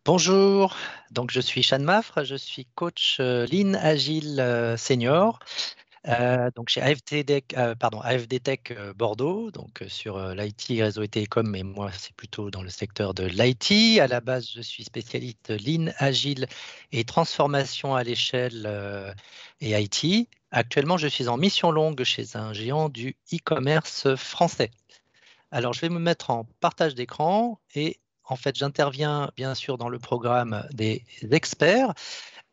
Bonjour, donc je suis Sean Maffre, je suis coach Lean Agile senior donc chez AFD Tech, AFD Tech Bordeaux, donc sur l'IT, réseau et télécom, mais moi c'est plutôt dans le secteur de l'IT. À la base, je suis spécialiste Lean Agile et transformation à l'échelle et IT. Actuellement, je suis en mission longue chez un géant du e-commerce français. Alors, je vais me mettre en partage d'écran et en fait, j'interviens bien sûr dans le programme des experts,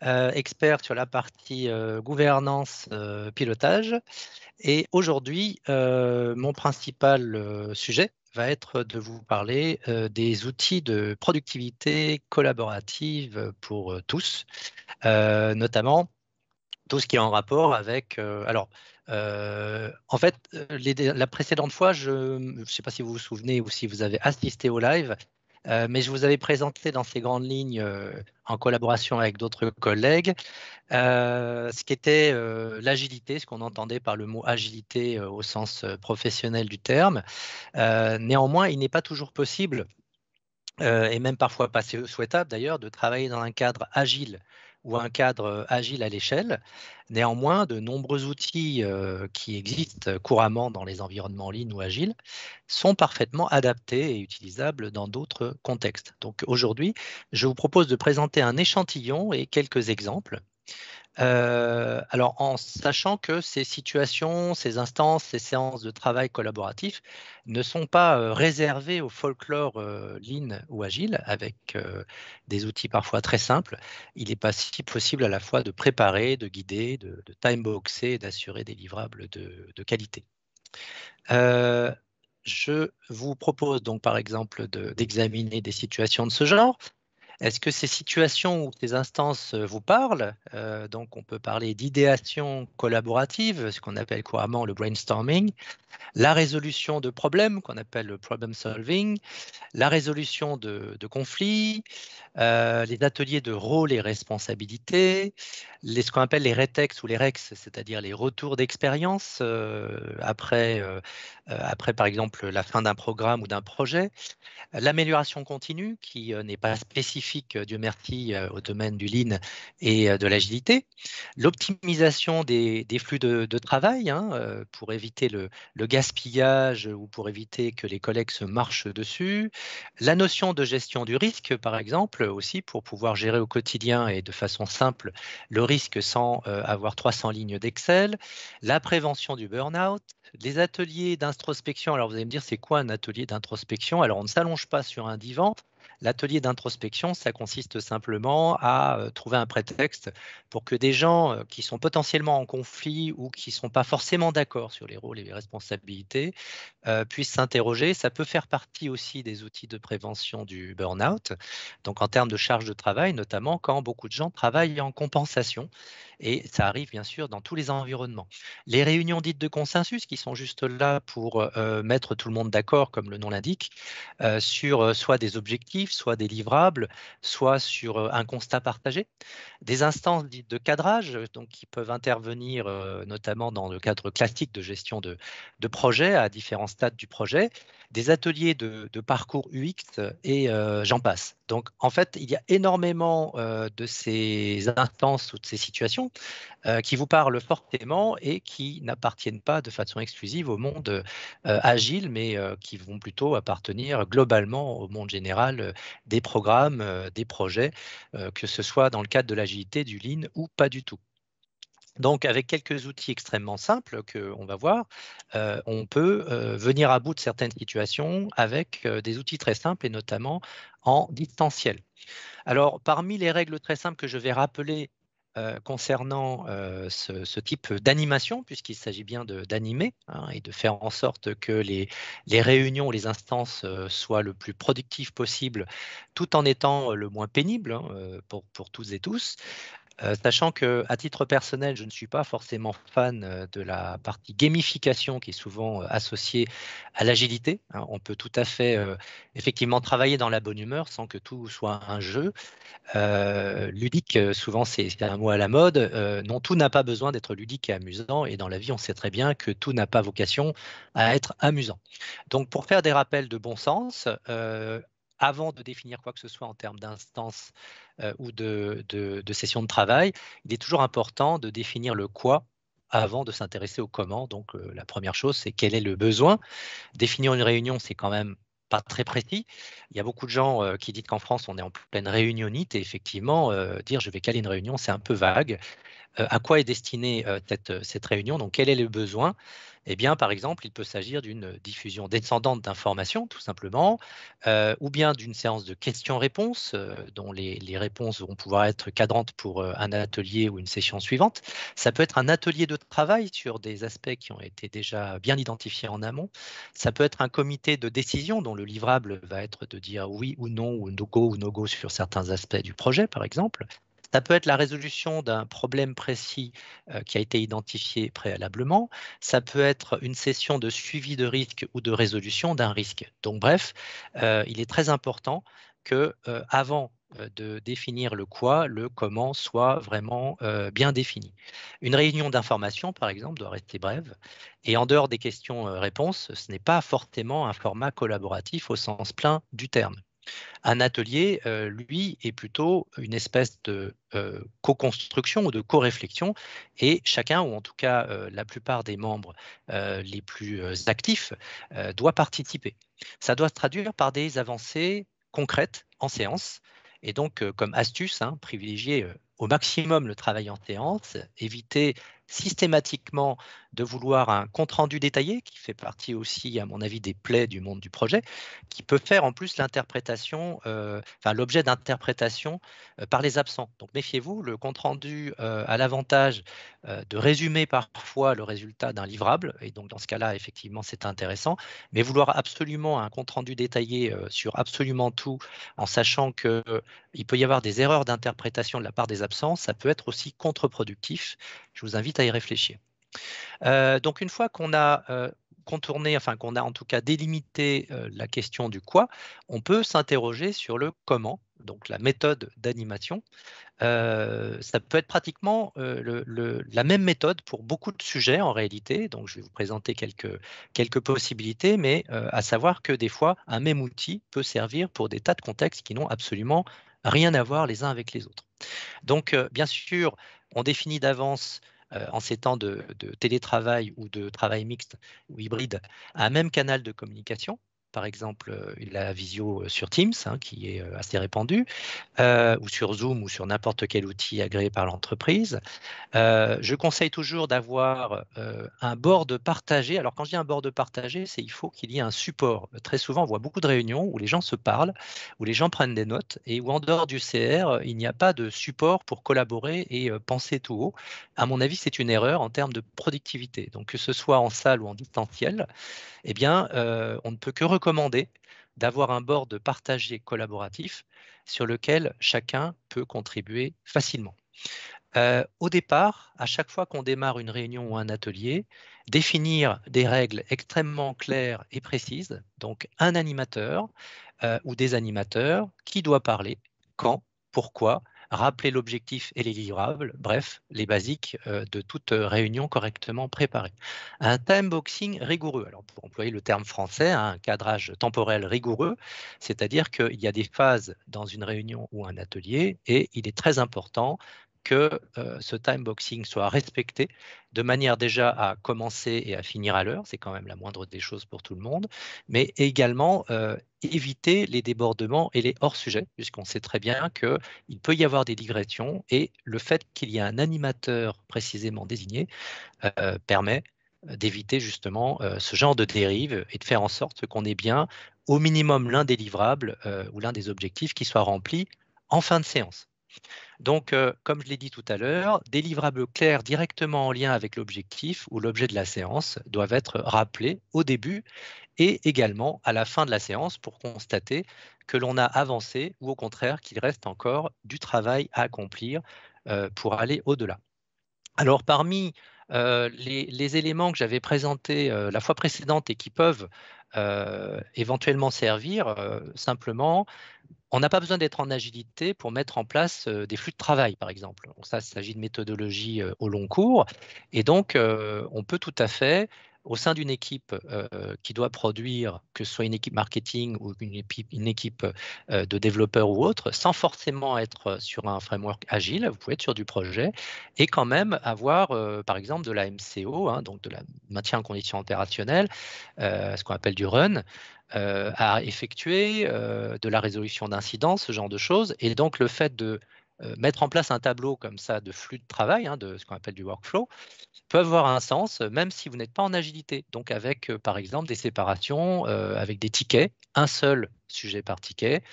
experts sur la partie gouvernance, pilotage. Et aujourd'hui, mon principal sujet va être de vous parler des outils de productivité collaborative pour tous, notamment tout ce qui est en rapport avec. En fait, la précédente fois, je ne sais pas si vous vous souvenez ou si vous avez assisté au live, mais je vous avais présenté dans ces grandes lignes, en collaboration avec d'autres collègues, ce qu'était l'agilité, ce qu'on entendait par le mot agilité au sens professionnel du terme. Néanmoins, il n'est pas toujours possible et même parfois pas souhaitable d'ailleurs, de travailler dans un cadre agile ou un cadre agile à l'échelle. Néanmoins, de nombreux outils qui existent couramment dans les environnements lean ou agiles sont parfaitement adaptés et utilisables dans d'autres contextes. Donc aujourd'hui, je vous propose de présenter un échantillon et quelques exemples. Alors, en sachant que ces situations, ces instances, ces séances de travail collaboratif ne sont pas réservées au folklore lean ou agile, avec des outils parfois très simples. Il est possible à la fois de préparer, de guider, de timeboxer et d'assurer des livrables de qualité. Euh, je vous propose donc par exemple d'examiner des situations de ce genre. Est-ce que ces situations ou ces instances vous parlent? Donc, on peut parler d'idéation collaborative, ce qu'on appelle couramment le brainstorming, la résolution de problèmes, qu'on appelle le problem solving, la résolution de conflits, les ateliers de rôle et responsabilités, ce qu'on appelle les rétex ou les rex, c'est-à-dire les retours d'expérience après, par exemple, la fin d'un programme ou d'un projet, l'amélioration continue, qui n'est pas spécifique, Dieu merci, au domaine du lean et de l'agilité. L'optimisation des flux de travail, hein, pour éviter le gaspillage ou pour éviter que les collègues se marchent dessus. La notion de gestion du risque, par exemple, aussi pour pouvoir gérer au quotidien et de façon simple le risque sans avoir 300 lignes d'Excel. La prévention du burn-out, les ateliers d'introspection. Alors, vous allez me dire, c'est quoi un atelier d'introspection? Alors, on ne s'allonge pas sur un divan. L'atelier d'introspection, ça consiste simplement à trouver un prétexte pour que des gens qui sont potentiellement en conflit ou qui ne sont pas forcément d'accord sur les rôles et les responsabilités puissent s'interroger. Ça peut faire partie aussi des outils de prévention du burn-out, donc en termes de charge de travail, notamment quand beaucoup de gens travaillent en compensation. Et ça arrive bien sûr dans tous les environnements. Les réunions dites de consensus, qui sont juste là pour mettre tout le monde d'accord, comme le nom l'indique, sur soit des objectifs, soit des livrables, soit sur un constat partagé. Des instances dites de cadrage, donc qui peuvent intervenir notamment dans le cadre classique de gestion de projet à différents stades du projet, des ateliers de parcours UX et j'en passe. Donc en fait, il y a énormément de ces instances ou de ces situations qui vous parlent fortement et qui n'appartiennent pas de façon exclusive au monde agile, mais qui vont plutôt appartenir globalement au monde général des programmes, des projets, que ce soit dans le cadre de l'agilité, du lean ou pas du tout. Donc, avec quelques outils extrêmement simples qu'on va voir, on peut venir à bout de certaines situations avec des outils très simples et notamment en distanciel. Alors, parmi les règles très simples que je vais rappeler concernant ce type d'animation, puisqu'il s'agit bien d'animer hein, et de faire en sorte que les réunions, les instances soient le plus productives possible, tout en étant le moins pénible hein, pour tous et tous. Sachant qu'à titre personnel, je ne suis pas forcément fan de la partie gamification qui est souvent associée à l'agilité, hein. On peut tout à fait effectivement travailler dans la bonne humeur sans que tout soit un jeu. Ludique, souvent c'est un mot à la mode. Non, tout n'a pas besoin d'être ludique et amusant. Et dans la vie, on sait très bien que tout n'a pas vocation à être amusant. Donc pour faire des rappels de bon sens, avant de définir quoi que ce soit en termes d'instance ou de session de travail, il est toujours important de définir le quoi avant de s'intéresser au comment. Donc, la première chose, c'est quel est le besoin. Définir une réunion, c'est quand même pas très précis. Il y a beaucoup de gens qui disent qu'en France, on est en pleine réunionnite et effectivement, dire je vais caler une réunion, c'est un peu vague. À quoi est destinée cette réunion? Donc, quel est le besoin? Eh bien, par exemple, il peut s'agir d'une diffusion descendante d'informations, tout simplement, ou bien d'une séance de questions-réponses, dont les réponses vont pouvoir être cadrantes pour un atelier ou une session suivante. Ça peut être un atelier de travail sur des aspects qui ont été déjà bien identifiés en amont. Ça peut être un comité de décision dont le livrable va être de dire oui ou no-go sur certains aspects du projet, par exemple. Ça peut être la résolution d'un problème précis qui a été identifié préalablement. Ça peut être une session de suivi de risque ou de résolution d'un risque. Donc bref, il est très important que avant de définir le quoi, le comment soit vraiment bien défini. Une réunion d'information, par exemple, doit rester brève. Et en dehors des questions-réponses, ce n'est pas forcément un format collaboratif au sens plein du terme. Un atelier, lui, est plutôt une espèce de co-construction ou de co-réflexion et chacun, ou en tout cas la plupart des membres les plus actifs, doit participer. Ça doit se traduire par des avancées concrètes en séance. Et donc, comme astuce, hein, privilégier au maximum le travail en séance, éviter systématiquement de vouloir un compte-rendu détaillé, qui fait partie aussi, à mon avis, des plaies du monde du projet, qui peut faire en plus l'interprétation, enfin l'objet d'interprétation par les absents. Donc méfiez-vous, le compte-rendu a l'avantage de résumer parfois le résultat d'un livrable, et donc dans ce cas-là, effectivement, c'est intéressant, mais vouloir absolument un compte-rendu détaillé sur absolument tout, en sachant qu'il peut y avoir des erreurs d'interprétation de la part des absents, ça peut être aussi contre-productif. Je vous invite à y réfléchir. Donc une fois qu'on a contourné, enfin qu'on a en tout cas délimité la question du quoi, on peut s'interroger sur le comment, donc la méthode d'animation. Ça peut être pratiquement la même méthode pour beaucoup de sujets en réalité. Donc je vais vous présenter quelques possibilités, mais à savoir que des fois, un même outil peut servir pour des tas de contextes qui n'ont absolument rien à voir les uns avec les autres. Donc, bien sûr, on définit d'avance en ces temps de télétravail ou de travail mixte ou hybride un même canal de communication. Par exemple, la visio sur Teams, hein, qui est assez répandue, ou sur Zoom ou sur n'importe quel outil agréé par l'entreprise. Je conseille toujours d'avoir un board partagé. Alors, quand je dis un board partagé, c'est il faut qu'il y ait un support. Très souvent, on voit beaucoup de réunions où les gens se parlent, où les gens prennent des notes et où en dehors du CR, il n'y a pas de support pour collaborer et penser tout haut. À mon avis, c'est une erreur en termes de productivité. Donc, que ce soit en salle ou en distanciel, eh bien, on ne peut que recommander d'avoir un board partagé collaboratif sur lequel chacun peut contribuer facilement. Au départ, à chaque fois qu'on démarre une réunion ou un atelier, définir des règles extrêmement claires et précises, donc un animateur ou des animateurs, qui doit parler, quand, pourquoi, rappeler l'objectif et les livrables, bref, les basiques de toute réunion correctement préparée. Un time boxing rigoureux, alors pour employer le terme français, hein, un cadrage temporel rigoureux, c'est-à-dire qu'il y a des phases dans une réunion ou un atelier et il est très important que ce time boxing soit respecté de manière déjà à commencer et à finir à l'heure, c'est quand même la moindre des choses pour tout le monde, mais également éviter les débordements et les hors-sujets, puisqu'on sait très bien qu'il peut y avoir des digressions et le fait qu'il y ait un animateur précisément désigné permet d'éviter justement ce genre de dérive et de faire en sorte qu'on ait bien au minimum l'un des livrables ou l'un des objectifs qui soit rempli en fin de séance. Donc, comme je l'ai dit tout à l'heure, des livrables clairs directement en lien avec l'objectif ou l'objet de la séance doivent être rappelés au début et également à la fin de la séance pour constater que l'on a avancé ou au contraire qu'il reste encore du travail à accomplir pour aller au-delà. Alors, parmi les éléments que j'avais présentés la fois précédente et qui peuvent éventuellement servir, simplement, on n'a pas besoin d'être en agilité pour mettre en place des flux de travail, par exemple. Donc ça, il s'agit de méthodologie au long cours. Et donc, on peut tout à fait au sein d'une équipe qui doit produire, que ce soit une équipe marketing ou une équipe de développeurs ou autre, sans forcément être sur un framework agile, vous pouvez être sur du projet et quand même avoir, par exemple, de la MCO, hein, donc de la maintien en condition opérationnelle, ce qu'on appelle du run, à effectuer, de la résolution d'incidents, ce genre de choses. Et donc, le fait de mettre en place un tableau comme ça de flux de travail, hein, de ce qu'on appelle du workflow, peut avoir un sens, même si vous n'êtes pas en agilité. Donc, avec, par exemple, des séparations, avec des tickets, un seul sujet par ticket,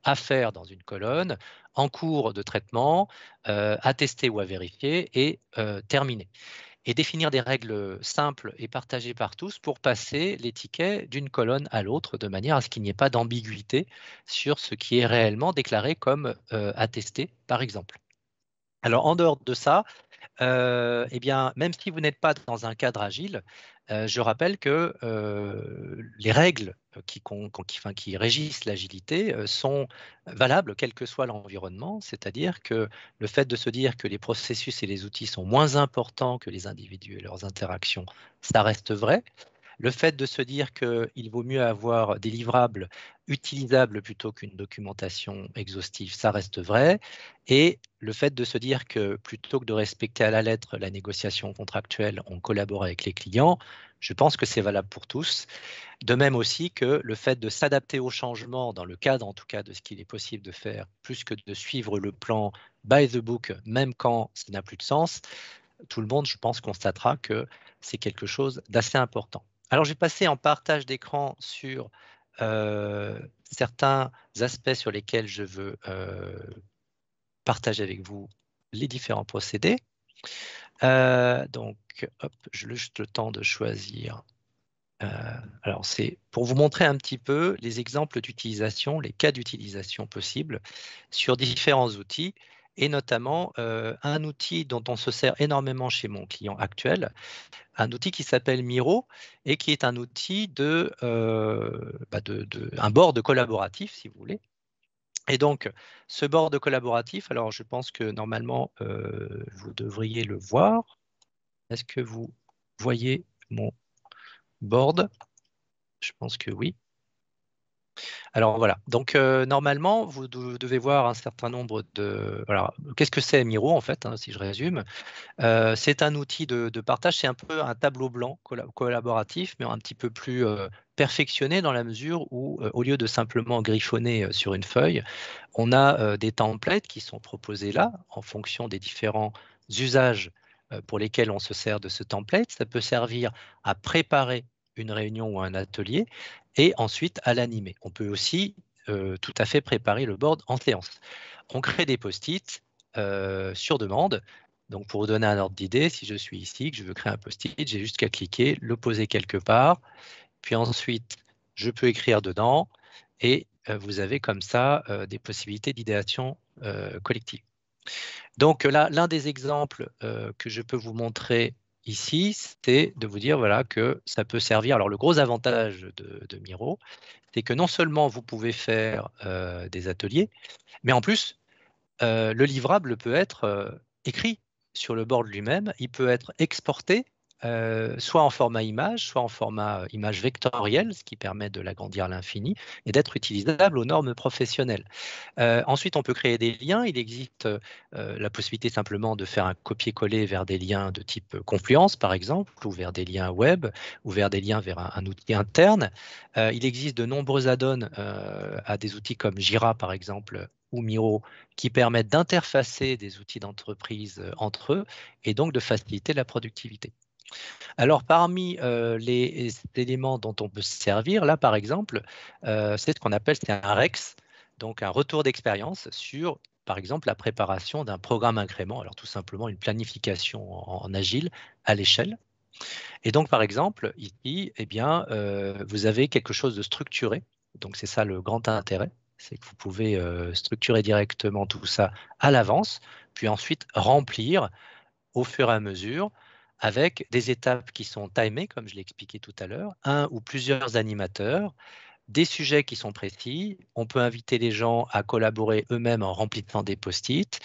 à faire dans une colonne, en cours de traitement, à tester ou à vérifier et terminer. Et définir des règles simples et partagées par tous pour passer les tickets d'une colonne à l'autre de manière à ce qu'il n'y ait pas d'ambiguïté sur ce qui est réellement déclaré comme attesté, par exemple. Alors, en dehors de ça, eh bien, même si vous n'êtes pas dans un cadre agile, je rappelle que les règles qui régissent l'agilité sont valables quel que soit l'environnement, c'est-à-dire que le fait de se dire que les processus et les outils sont moins importants que les individus et leurs interactions, ça reste vrai. Le fait de se dire qu'il vaut mieux avoir des livrables utilisables plutôt qu'une documentation exhaustive, ça reste vrai. Et le fait de se dire que plutôt que de respecter à la lettre la négociation contractuelle, on collabore avec les clients, je pense que c'est valable pour tous. De même aussi que le fait de s'adapter aux changements dans le cadre, en tout cas, de ce qu'il est possible de faire, plus que de suivre le plan by the book, même quand ça n'a plus de sens, tout le monde, je pense, constatera que c'est quelque chose d'assez important. Alors, je vais passer en partage d'écran sur certains aspects sur lesquels je veux partager avec vous les différents procédés. Donc, hop, je juste le temps de choisir. Alors, c'est pour vous montrer un petit peu les exemples d'utilisation, les cas d'utilisation possibles sur différents outils et notamment un outil dont on se sert énormément chez mon client actuel, un outil qui s'appelle Miro et qui est un outil un board collaboratif, si vous voulez. Et donc, ce board collaboratif, alors je pense que normalement, vous devriez le voir. Est-ce que vous voyez mon board? Je pense que oui. Alors voilà, donc normalement, vous devez voir un certain nombre de... Alors, qu'est-ce que c'est Miro en fait, hein, si je résume? C'est un outil de partage, c'est un peu un tableau blanc collaboratif, mais un petit peu plus perfectionné dans la mesure où, au lieu de simplement griffonner sur une feuille, on a des templates qui sont proposés là en fonction des différents usages pour lesquels on se sert de ce template. Ça peut servir à préparer une réunion ou un atelier et ensuite à l'animer. On peut aussi tout à fait préparer le board en séance. On crée des post-it sur demande. Donc, pour vous donner un ordre d'idée, si je suis ici, que je veux créer un post-it, j'ai juste qu'à cliquer, le poser quelque part, puis ensuite, je peux écrire dedans et vous avez comme ça des possibilités d'idéation collective. Donc là, l'un des exemples que je peux vous montrer ici, c'est de vous dire voilà, que ça peut servir. Alors, le gros avantage de Miro, c'est que non seulement vous pouvez faire des ateliers, mais en plus, le livrable peut être écrit sur le board lui-même, il peut être exporté soit en format image, soit en format image vectorielle, ce qui permet de l'agrandir à l'infini et d'être utilisable aux normes professionnelles. Ensuite, on peut créer des liens. Il existe la possibilité simplement de faire un copier-coller vers des liens de type Confluence, par exemple, ou vers des liens web, ou vers des liens vers un outil interne. Il existe de nombreux add-ons à des outils comme Jira, par exemple, ou Miro, qui permettent d'interfacer des outils d'entreprise entre eux et donc de faciliter la productivité. Alors, parmi les éléments dont on peut se servir, là, par exemple, c'est ce qu'on appelle un REX, donc un retour d'expérience sur, par exemple, la préparation d'un programme incrément, alors tout simplement une planification en agile à l'échelle. Et donc, par exemple, ici, eh bien, vous avez quelque chose de structuré, donc c'est ça le grand intérêt, c'est que vous pouvez structurer directement tout ça à l'avance, puis ensuite remplir au fur et à mesure avec des étapes qui sont timées, comme je l'ai expliqué tout à l'heure, un ou plusieurs animateurs, des sujets qui sont précis. On peut inviter les gens à collaborer eux-mêmes en remplissant des post-it.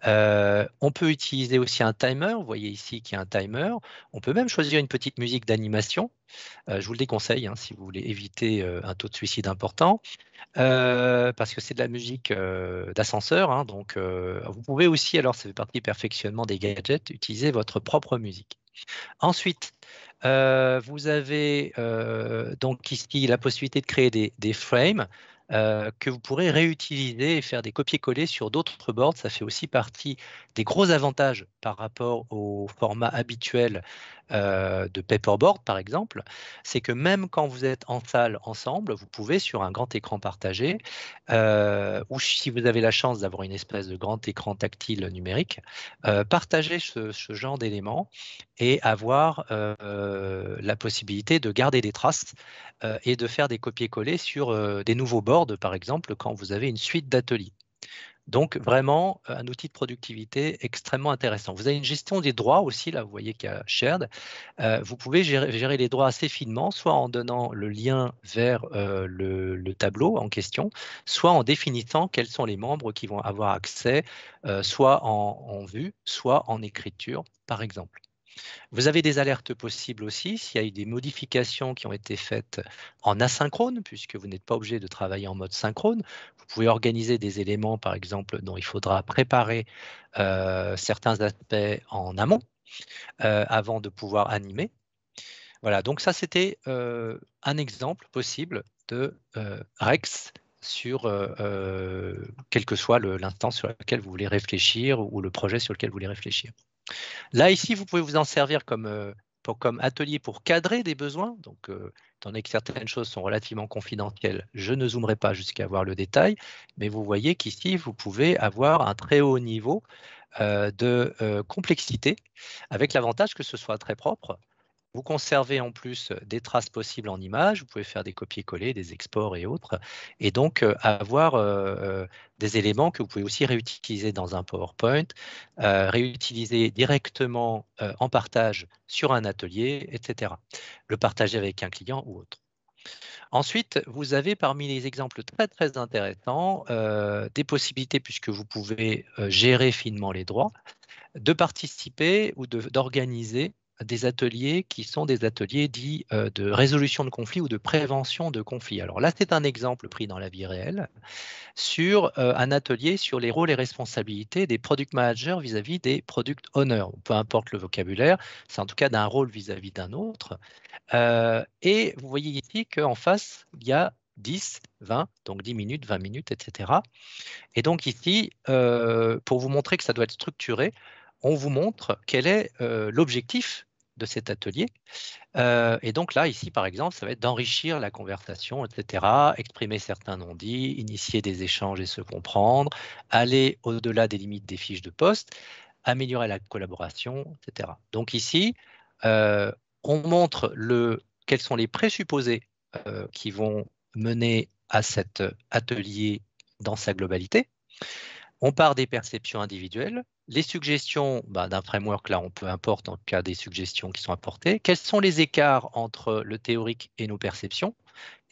On peut utiliser aussi un timer. Vous voyez ici qu'il y a un timer. On peut même choisir une petite musique d'animation. Je vous le déconseille si vous voulez éviter un taux de suicide important. Parce que c'est de la musique d'ascenseur, hein, donc vous pouvez aussi, alors ça fait partie du perfectionnement des gadgets, utiliser votre propre musique. Ensuite, vous avez donc ici la possibilité de créer des frames que vous pourrez réutiliser et faire des copier-coller sur d'autres boards. Ça fait aussi partie des gros avantages par rapport au format habituel de paperboard, par exemple. C'est que même quand vous êtes en salle ensemble, vous pouvez sur un grand écran partagé, ou si vous avez la chance d'avoir une espèce de grand écran tactile numérique, partager ce genre d'éléments et avoir la possibilité de garder des traces et de faire des copier-coller sur des nouveaux boards, par exemple, quand vous avez une suite d'ateliers. Donc, vraiment, un outil de productivité extrêmement intéressant. Vous avez une gestion des droits aussi, là, vous voyez qu'il y a Shared. Vous pouvez gérer les droits assez finement, soit en donnant le lien vers le tableau en question, soit en définissant quels sont les membres qui vont avoir accès, soit en vue, soit en écriture, par exemple. Vous avez des alertes possibles aussi s'il y a eu des modifications qui ont été faites en asynchrone, puisque vous n'êtes pas obligé de travailler en mode synchrone. Vous pouvez organiser des éléments, par exemple, dont il faudra préparer certains aspects en amont avant de pouvoir animer. Voilà, donc ça, c'était un exemple possible de Rex sur quel que soit l'instant sur lequel vous voulez réfléchir ou le projet sur lequel vous voulez réfléchir. Là, ici, vous pouvez vous en servir comme atelier pour cadrer des besoins. Donc, étant donné que certaines choses sont relativement confidentielles, je ne zoomerai pas jusqu'à voir le détail, mais vous voyez qu'ici, vous pouvez avoir un très haut niveau de complexité, avec l'avantage que ce soit très propre. Vous conservez en plus des traces possibles en images, vous pouvez faire des copier-coller, des exports et autres, et donc avoir des éléments que vous pouvez aussi réutiliser dans un PowerPoint, réutiliser directement en partage sur un atelier, etc. Le partager avec un client ou autre. Ensuite, vous avez parmi les exemples très très intéressants des possibilités, puisque vous pouvez gérer finement les droits, de participer ou d'organiser des ateliers qui sont des ateliers dits de résolution de conflits ou de prévention de conflits. Alors là, c'est un exemple pris dans la vie réelle sur un atelier sur les rôles et responsabilités des product managers vis-à-vis des product owners. Peu importe le vocabulaire, c'est en tout cas d'un rôle vis-à-vis d'un autre. Et vous voyez ici qu'en face, il y a 10, 20, donc 10 minutes, 20 minutes, etc. Et donc ici, pour vous montrer que ça doit être structuré, on vous montre quel est l'objectif de cet atelier. Et donc là, ici, par exemple, ça va être d'enrichir la conversation, etc., exprimer certains non-dits, initier des échanges et se comprendre, aller au-delà des limites des fiches de poste, améliorer la collaboration, etc. Donc ici, on montre quels sont les présupposés qui vont mener à cet atelier dans sa globalité. On part des perceptions individuelles, les suggestions d'un framework, là, peu importe en cas des suggestions qui sont apportées, quels sont les écarts entre le théorique et nos perceptions,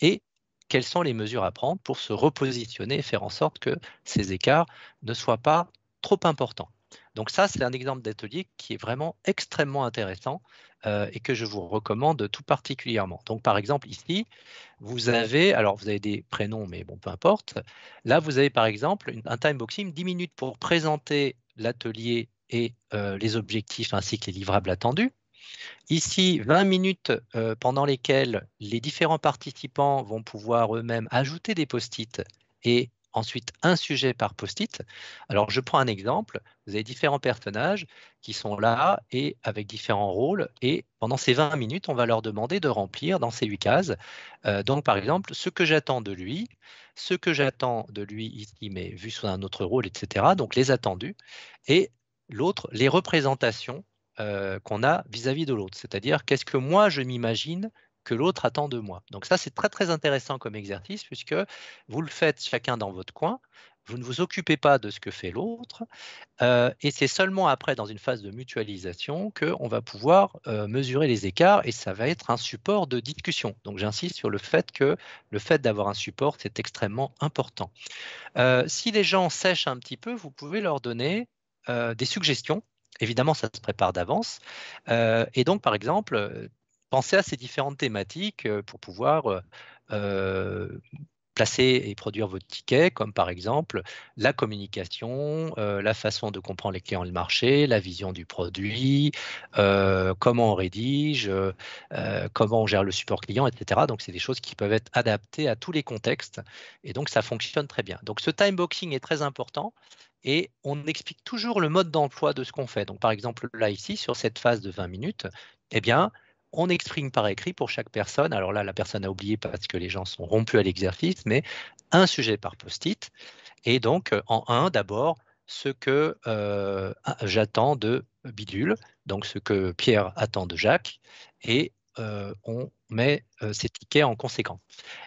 et quelles sont les mesures à prendre pour se repositionner et faire en sorte que ces écarts ne soient pas trop importants. Donc ça, c'est un exemple d'atelier qui est vraiment extrêmement intéressant et que je vous recommande tout particulièrement. Donc par exemple ici, vous avez des prénoms, mais bon, peu importe. Là, vous avez par exemple un timeboxing, 10 minutes pour présenter l'atelier et les objectifs ainsi que les livrables attendus. Ici, 20 minutes pendant lesquelles les différents participants vont pouvoir eux-mêmes ajouter des post-it et ensuite un sujet par post-it. Alors, je prends un exemple. Vous avez différents personnages qui sont là et avec différents rôles. Et pendant ces 20 minutes, on va leur demander de remplir dans ces 8 cases. Donc, par exemple, ce que j'attends de lui, ce que j'attends de lui ici, mais vu sous un autre rôle, etc. Donc, les attendus. Et l'autre, les représentations qu'on a vis-à-vis de l'autre. C'est-à-dire, qu'est-ce que moi, je m'imagine que l'autre attend de moi. Donc ça, c'est très, très intéressant comme exercice puisque vous le faites chacun dans votre coin. vous ne vous occupez pas de ce que fait l'autre, et c'est seulement après, dans une phase de mutualisation, qu'on va pouvoir mesurer les écarts et ça va être un support de discussion. Donc j'insiste sur le fait que le fait d'avoir un support, c'est extrêmement important. Si les gens sèchent un petit peu, vous pouvez leur donner des suggestions. Évidemment, ça se prépare d'avance. Et donc, par exemple, pensez à ces différentes thématiques pour pouvoir placer et produire votre ticket, comme par exemple la communication, la façon de comprendre les clients et le marché, la vision du produit, comment on rédige, comment on gère le support client, etc. Donc, c'est des choses qui peuvent être adaptées à tous les contextes et donc ça fonctionne très bien. Donc, ce time boxing est très important et on explique toujours le mode d'emploi de ce qu'on fait. Donc, par exemple, là, ici, sur cette phase de 20 minutes, eh bien, on exprime par écrit pour chaque personne. Alors là, la personne a oublié parce que les gens sont rompus à l'exercice, mais un sujet par post-it. Et donc, en un, d'abord, ce que j'attends de Bidule, donc ce que Pierre attend de Jacques, et on met ces tickets en conséquence.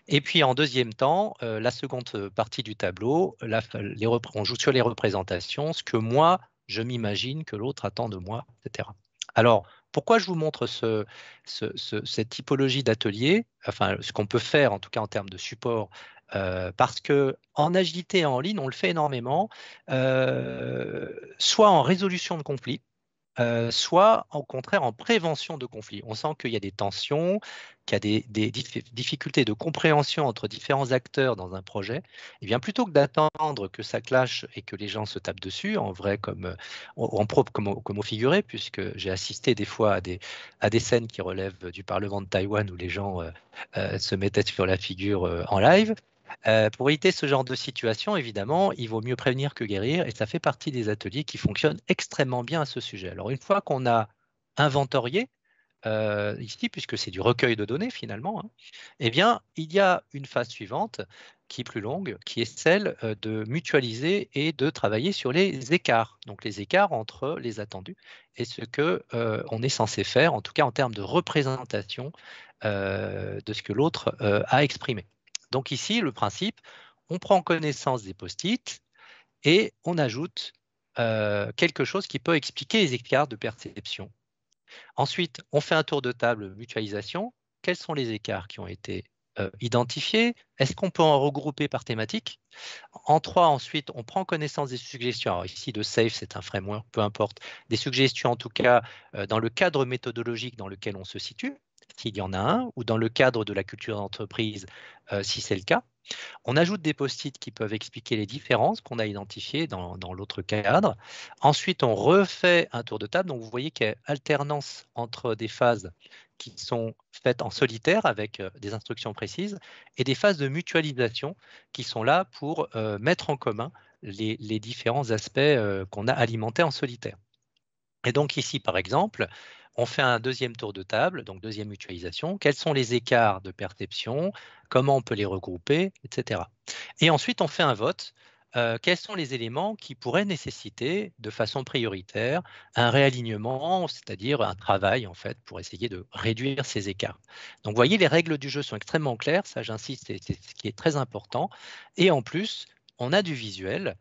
Et puis, en deuxième temps, la seconde partie du tableau, on joue sur les représentations, ce que moi, je m'imagine que l'autre attend de moi, etc. Alors, pourquoi je vous montre cette typologie d'atelier, enfin, ce qu'on peut faire en tout cas en termes de support, parce que en agilité et en ligne, on le fait énormément, soit en résolution de conflits, soit au contraire en prévention de conflits. On sent qu'il y a des tensions, qu'il y a des difficultés de compréhension entre différents acteurs dans un projet. Et bien plutôt que d'attendre que ça clash et que les gens se tapent dessus, en vrai comme en propre comme au figuré, puisque j'ai assisté des fois à des scènes qui relèvent du Parlement de Taïwan où les gens se mettaient sur la figure en live. Pour éviter ce genre de situation, évidemment, il vaut mieux prévenir que guérir et ça fait partie des ateliers qui fonctionnent extrêmement bien à ce sujet. Alors, une fois qu'on a inventorié, ici, puisque c'est du recueil de données finalement, hein, eh bien, il y a une phase suivante qui est plus longue, qui est celle de mutualiser et de travailler sur les écarts. Donc, les écarts entre les attendus et ce que on est censé faire, en tout cas en termes de représentation de ce que l'autre a exprimé. Donc ici, le principe, on prend connaissance des post-it et on ajoute quelque chose qui peut expliquer les écarts de perception. Ensuite, on fait un tour de table mutualisation. Quels sont les écarts qui ont été identifiés? Est-ce qu'on peut en regrouper par thématique? En trois, ensuite, on prend connaissance des suggestions. Alors ici, de SAFE, c'est un framework, peu importe. Des suggestions, en tout cas, dans le cadre méthodologique dans lequel on se situe, s'il y en a un, ou dans le cadre de la culture d'entreprise, si c'est le cas. On ajoute des post-it qui peuvent expliquer les différences qu'on a identifiées dans l'autre cadre. Ensuite, on refait un tour de table. Donc, vous voyez qu'il y a alternance entre des phases qui sont faites en solitaire avec des instructions précises et des phases de mutualisation qui sont là pour mettre en commun les différents aspects qu'on a alimentés en solitaire. Et donc ici, par exemple, on fait un deuxième tour de table, donc deuxième mutualisation. Quels sont les écarts de perception? Comment on peut les regrouper, etc. Et ensuite, on fait un vote. Quels sont les éléments qui pourraient nécessiter de façon prioritaire un réalignement, c'est-à-dire un travail en fait pour essayer de réduire ces écarts. Donc, vous voyez, les règles du jeu sont extrêmement claires, ça j'insiste, c'est ce qui est très important. Et en plus, on a du visuel.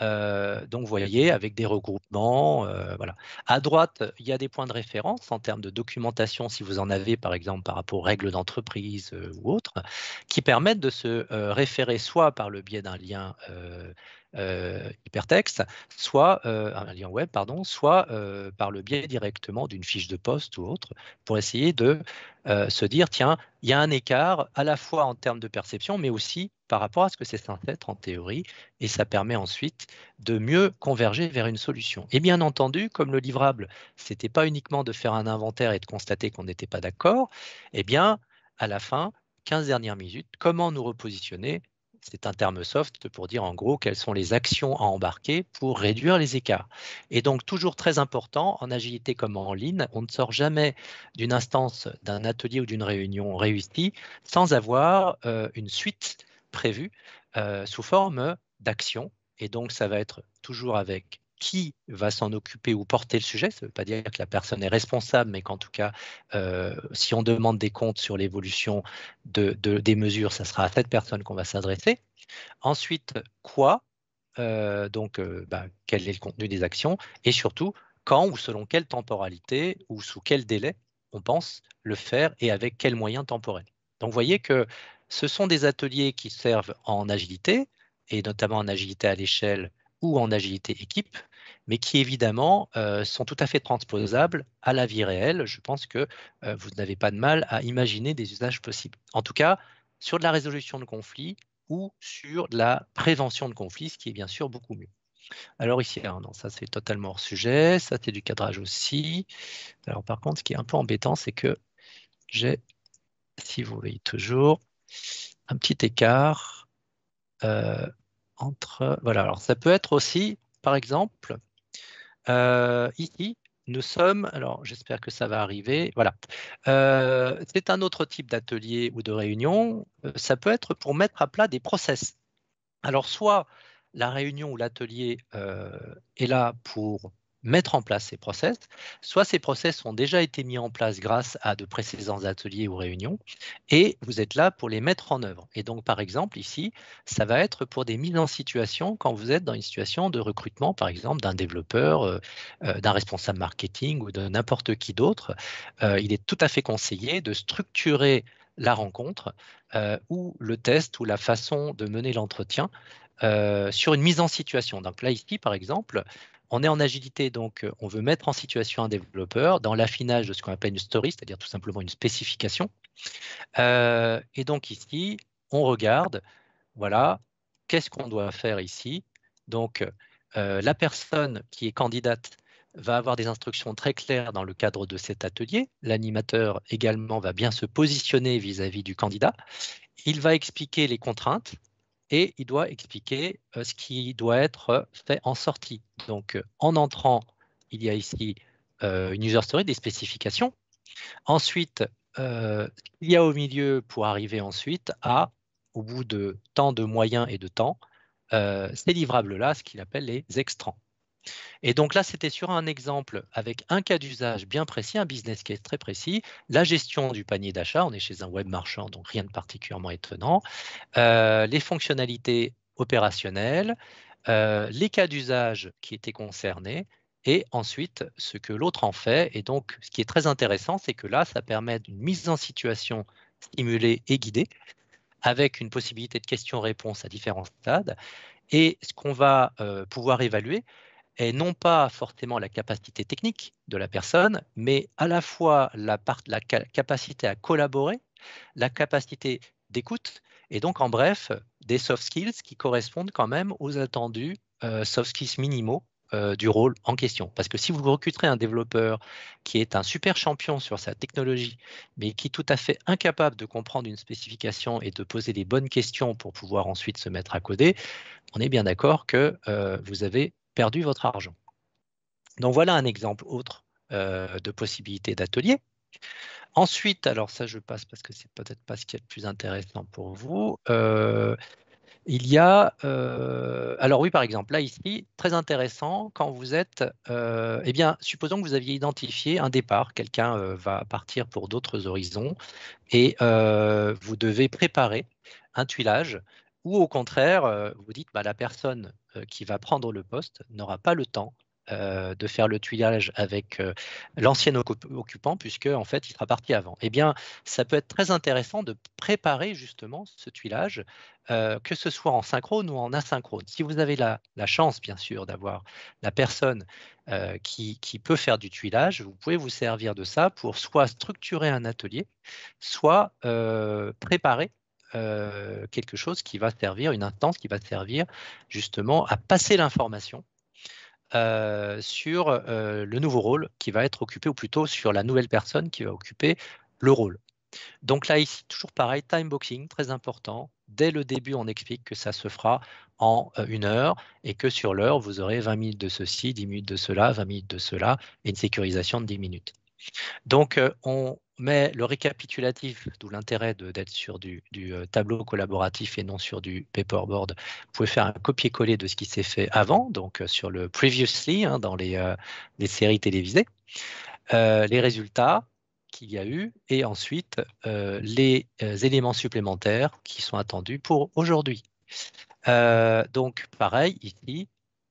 Donc, vous voyez, avec des regroupements, voilà. À droite, il y a des points de référence en termes de documentation, si vous en avez, par exemple, par rapport aux règles d'entreprise ou autres, qui permettent de se référer soit par le biais d'un lien hypertexte, soit un lien web, pardon, soit par le biais directement d'une fiche de poste ou autre, pour essayer de se dire, tiens, il y a un écart à la fois en termes de perception, mais aussi par rapport à ce que c'est censé être en théorie, et ça permet ensuite de mieux converger vers une solution. Et bien entendu, comme le livrable, ce n'était pas uniquement de faire un inventaire et de constater qu'on n'était pas d'accord, eh bien, à la fin, 15 dernières minutes, comment nous repositionner? C'est un terme soft pour dire en gros quelles sont les actions à embarquer pour réduire les écarts. Et donc, toujours très important, en agilité comme en ligne, on ne sort jamais d'une instance, d'un atelier ou d'une réunion réussie sans avoir une suite prévue sous forme d'action. Et donc, ça va être toujours avec qui va s'en occuper ou porter le sujet. Ça ne veut pas dire que la personne est responsable, mais qu'en tout cas, si on demande des comptes sur l'évolution des mesures, ça sera à cette personne qu'on va s'adresser. Ensuite, quoi? quel est le contenu des actions, et surtout quand ou selon quelle temporalité ou sous quel délai on pense le faire et avec quels moyens temporels. Donc vous voyez que ce sont des ateliers qui servent en agilité, et notamment en agilité à l'échelle ou en agilité équipe, mais qui évidemment sont tout à fait transposables à la vie réelle. Je pense que vous n'avez pas de mal à imaginer des usages possibles. En tout cas, sur de la résolution de conflits ou sur de la prévention de conflits, ce qui est bien sûr beaucoup mieux. Alors ici, non, ça c'est totalement hors sujet, ça c'est du cadrage aussi. Alors par contre, ce qui est un peu embêtant, c'est que j'ai, si vous voyez toujours, un petit écart entre... Voilà, alors ça peut être aussi, par exemple, ici, nous sommes, alors j'espère que ça va arriver, voilà. C'est un autre type d'atelier ou de réunion. Ça peut être pour mettre à plat des process. Alors, soit la réunion ou l'atelier est là pour mettre en place ces process, soit ces process ont déjà été mis en place grâce à de précédents ateliers ou réunions, et vous êtes là pour les mettre en œuvre. Et donc, par exemple, ici, ça va être pour des mises en situation quand vous êtes dans une situation de recrutement, par exemple, d'un développeur, d'un responsable marketing ou de n'importe qui d'autre. Il est tout à fait conseillé de structurer la rencontre ou le test ou la façon de mener l'entretien sur une mise en situation. Donc là, ici, par exemple, on est en agilité, donc on veut mettre en situation un développeur dans l'affinage de ce qu'on appelle une story, c'est-à-dire tout simplement une spécification. Et donc ici, on regarde, voilà, qu'est-ce qu'on doit faire ici. Donc, la personne qui est candidate va avoir des instructions très claires dans le cadre de cet atelier. L'animateur également va bien se positionner vis-à-vis du candidat. Il va expliquer les contraintes et il doit expliquer ce qui doit être fait en sortie. Donc, en entrant, il y a ici une user story, des spécifications. Ensuite, il y a au milieu pour arriver ensuite à, au bout de tant de moyens et de temps, ces livrables-là, ce qu'il appelle les extrants. Et donc là, c'était sur un exemple avec un cas d'usage bien précis, un business case très précis, la gestion du panier d'achat. On est chez un web marchand, donc rien de particulièrement étonnant. Les fonctionnalités opérationnelles, les cas d'usage qui étaient concernés, et ensuite ce que l'autre en fait. Et donc, ce qui est très intéressant, c'est que là, ça permet une mise en situation stimulée et guidée, avec une possibilité de questions-réponses à différents stades. Et ce qu'on va pouvoir évaluer est non pas forcément la capacité technique de la personne, mais à la fois la capacité à collaborer, la capacité d'écoute, et donc en bref, des soft skills qui correspondent quand même aux attendus soft skills minimaux du rôle en question. Parce que si vous recruterez un développeur qui est un super champion sur sa technologie, mais qui est tout à fait incapable de comprendre une spécification et de poser les bonnes questions pour pouvoir ensuite se mettre à coder, on est bien d'accord que vous avez perdu votre argent. Donc voilà un exemple autre de possibilité d'atelier. Ensuite, alors ça je passe parce que c'est peut-être pas ce qui est le plus intéressant pour vous. Il y a, alors oui par exemple, là ici, très intéressant, quand vous êtes, eh bien, supposons que vous aviez identifié un départ, quelqu'un va partir pour d'autres horizons et vous devez préparer un tuilage ou au contraire, vous dites bah, la personne qui va prendre le poste n'aura pas le temps de faire le tuilage avec l'ancien occupant puisque en fait il sera parti avant. Eh bien, ça peut être très intéressant de préparer justement ce tuilage, que ce soit en synchrone ou en asynchrone. Si vous avez la chance, bien sûr, d'avoir la personne qui peut faire du tuilage, vous pouvez vous servir de ça pour soit structurer un atelier, soit préparer quelque chose qui va servir, une instance qui va servir justement à passer l'information sur le nouveau rôle qui va être occupé, ou plutôt sur la nouvelle personne qui va occuper le rôle. Donc là, ici, toujours pareil, time boxing, très important. Dès le début, on explique que ça se fera en 1 heure et que sur l'heure, vous aurez 20 minutes de ceci, 10 minutes de cela, 20 minutes de cela et une sécurisation de 10 minutes. Donc, on met le récapitulatif, d'où l'intérêt d'être sur du tableau collaboratif et non sur du paperboard. Vous pouvez faire un copier-coller de ce qui s'est fait avant, donc sur le previously, hein, dans les séries télévisées, les résultats qu'il y a eu, et ensuite les éléments supplémentaires qui sont attendus pour aujourd'hui. Donc, pareil, ici,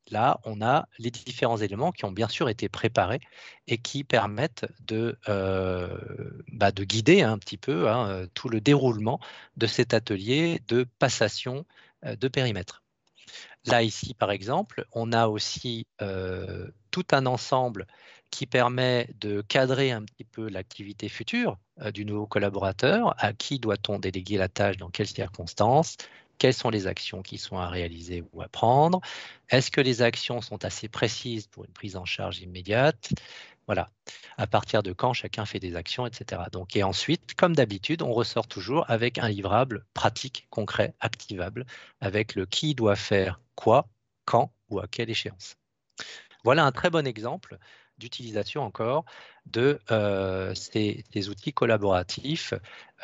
là, on a les différents éléments qui ont bien sûr été préparés et qui permettent de guider un petit peu tout le déroulement de cet atelier de passation de périmètre. Là, ici, par exemple, on a aussi tout un ensemble qui permet de cadrer un petit peu l'activité future du nouveau collaborateur. À qui doit-on déléguer la tâche, dans quelles circonstances? Quelles sont les actions qui sont à réaliser ou à prendre? Est-ce que les actions sont assez précises pour une prise en charge immédiate? Voilà. À partir de quand chacun fait des actions, etc. Donc, et ensuite, comme d'habitude, on ressort toujours avec un livrable pratique, concret, activable, avec le qui doit faire quoi, quand ou à quelle échéance. Voilà un très bon exemple d'utilisation encore de ces outils collaboratifs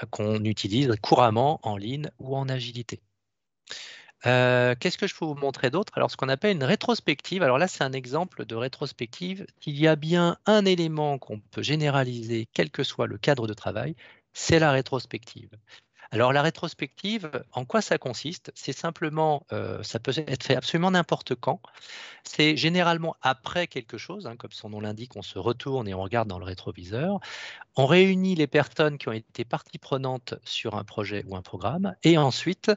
qu'on utilise couramment en ligne ou en agilité. Qu'est-ce que je peux vous montrer d'autre? Alors, ce qu'on appelle une rétrospective. Alors là, c'est un exemple de rétrospective. Il y a bien un élément qu'on peut généraliser, quel que soit le cadre de travail, c'est la rétrospective. Alors, la rétrospective, en quoi ça consiste? C'est simplement, ça peut être fait absolument n'importe quand. C'est généralement après quelque chose, comme son nom l'indique, on se retourne et on regarde dans le rétroviseur. On réunit les personnes qui ont été partie prenante sur un projet ou un programme et ensuite,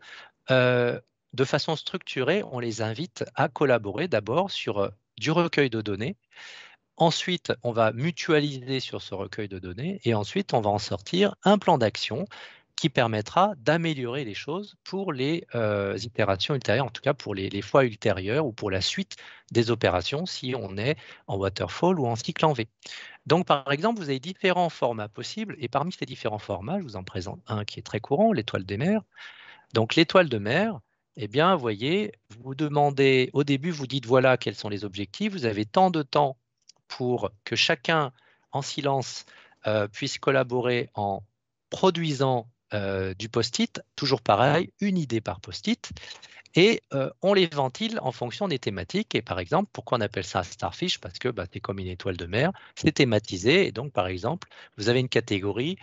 euh, de façon structurée, on les invite à collaborer d'abord sur du recueil de données. Ensuite, on va mutualiser sur ce recueil de données et ensuite, on va en sortir un plan d'action qui permettra d'améliorer les choses pour les itérations ultérieures, en tout cas pour les fois ultérieures ou pour la suite des opérations si on est en waterfall ou en cycle en V. Donc, par exemple, vous avez différents formats possibles et parmi ces différents formats, je vous en présente un qui est très courant, l'étoile des mers. Donc, l'étoile de mer, eh bien, vous voyez, vous demandez, au début, vous dites voilà quels sont les objectifs, vous avez tant de temps pour que chacun, en silence, puisse collaborer en produisant du post-it, toujours pareil, une idée par post-it, et on les ventile en fonction des thématiques. Et par exemple, pourquoi on appelle ça Starfish? Parce que c'est comme une étoile de mer, c'est thématisé. Et donc, par exemple, vous avez une catégorie